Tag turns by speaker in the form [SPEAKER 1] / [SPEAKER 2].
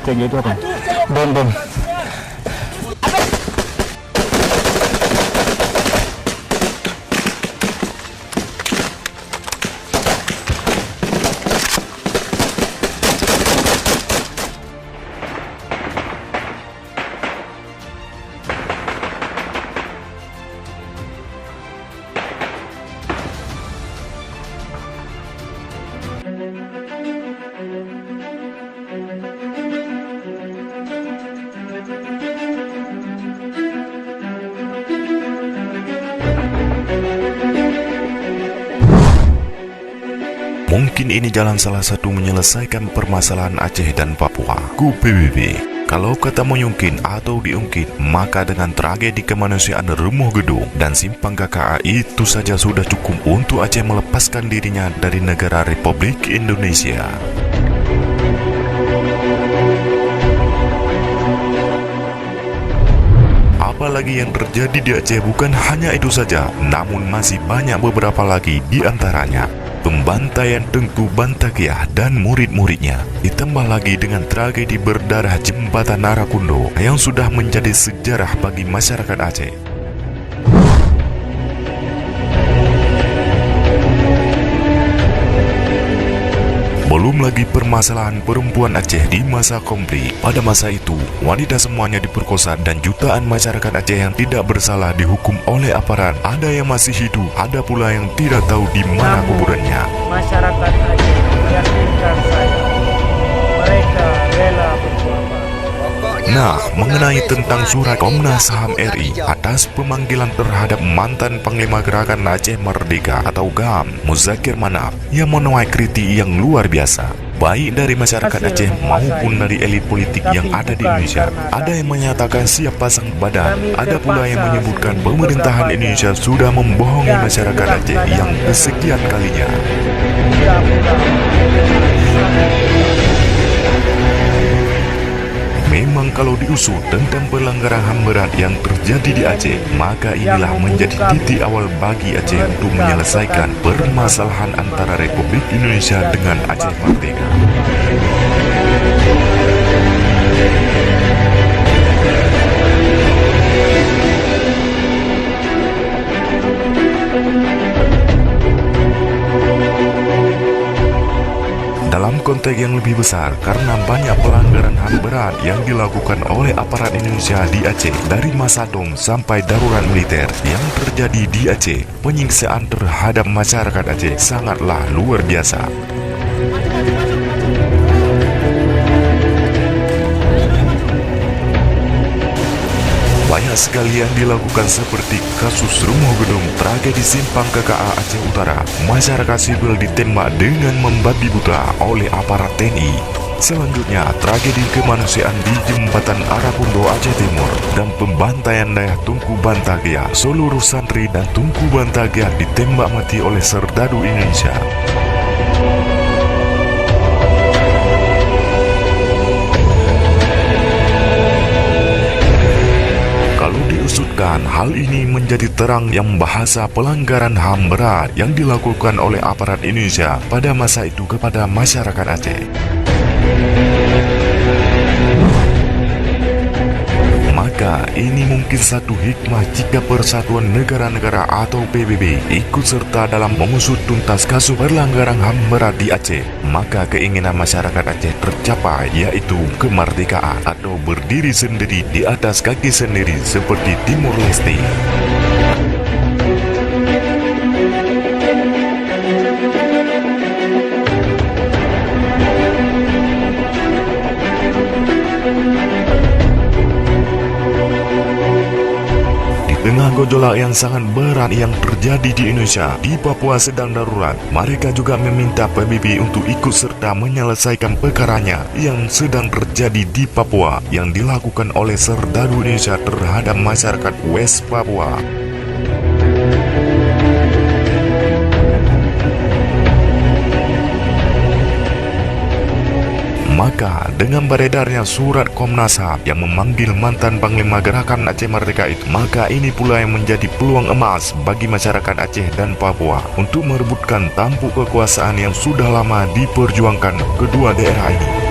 [SPEAKER 1] Kayak gitu apa? Bom.
[SPEAKER 2] Mungkin ini jalan salah satu menyelesaikan permasalahan Aceh dan Papua. Ku PBB. Kalau kata mungkin atau diungkit, maka dengan tragedi kemanusiaan Remuh Gedung dan Simpang KKA itu saja sudah cukup untuk Aceh melepaskan dirinya dari negara Republik Indonesia. Apalagi yang terjadi di Aceh bukan hanya itu saja, namun masih banyak beberapa lagi di antaranya. Pembantaian Tengku Bantakiah dan murid-muridnya, ditambah lagi dengan tragedi berdarah Jembatan Narakundo yang sudah menjadi sejarah bagi masyarakat Aceh. Belum lagi permasalahan perempuan Aceh di masa konflik. Pada masa itu, wanita semuanya diperkosa dan jutaan masyarakat Aceh yang tidak bersalah dihukum oleh aparat. Ada yang masih hidup, ada pula yang tidak tahu di mana kuburannya.
[SPEAKER 3] Masyarakat Aceh meyakinkan saya, mereka rela berkorban.
[SPEAKER 2] Nah, mengenai tentang surat Komnas HAM RI atas pemanggilan terhadap mantan Panglima Gerakan Aceh Merdeka atau GAM, Muzakir Manaf, yang menuai kritik yang luar biasa, baik dari masyarakat Aceh maupun dari elit politik yang ada di Indonesia. Ada yang menyatakan siap pasang badan, ada pula yang menyebutkan pemerintahan Indonesia sudah membohongi masyarakat Aceh yang kesekian kalinya. Memang kalau diusut tentang pelanggaran HAM berat yang terjadi di Aceh, maka inilah menjadi titik awal bagi Aceh untuk menyelesaikan permasalahan antara Republik Indonesia dengan Aceh Merdeka. Dalam konteks yang lebih besar, karena banyak pelanggaran HAM berat yang dilakukan oleh aparat Indonesia di Aceh dari masa DOM sampai darurat militer yang terjadi di Aceh, penyiksaan terhadap masyarakat Aceh sangatlah luar biasa. Banyak sekali yang dilakukan seperti kasus Remuh Gedung, tragedi Simpang KKA Aceh Utara. Masyarakat sipil ditembak dengan membabi buta oleh aparat TNI. Selanjutnya, tragedi kemanusiaan di Jembatan Narakundo Aceh Timur dan pembantaian daerah Tungku Bantakiah. Seluruh santri dan Tungku Bantakiah ditembak mati oleh serdadu Indonesia. Diusutkan, hal ini menjadi terang yang bahasa pelanggaran HAM berat yang dilakukan oleh aparat Indonesia pada masa itu kepada masyarakat Aceh. Maka ini mungkin satu hikmah jika Persatuan Negara-Negara atau PBB ikut serta dalam mengusut tuntas kasus pelanggaran HAM berat di Aceh. Maka keinginan masyarakat Aceh tercapai, yaitu kemerdekaan atau berdiri sendiri di atas kaki sendiri seperti Timur Leste. Tengah gejolak yang sangat berat yang terjadi di Indonesia, di Papua sedang darurat, mereka juga meminta PBB untuk ikut serta menyelesaikan perkaranya yang sedang terjadi di Papua yang dilakukan oleh serdadu Indonesia terhadap masyarakat West Papua. Maka dengan beredarnya surat Komnas HAM yang memanggil mantan Panglima Gerakan Aceh Merdeka itu, maka ini pula yang menjadi peluang emas bagi masyarakat Aceh dan Papua untuk merebutkan tampuk kekuasaan yang sudah lama diperjuangkan kedua daerah ini.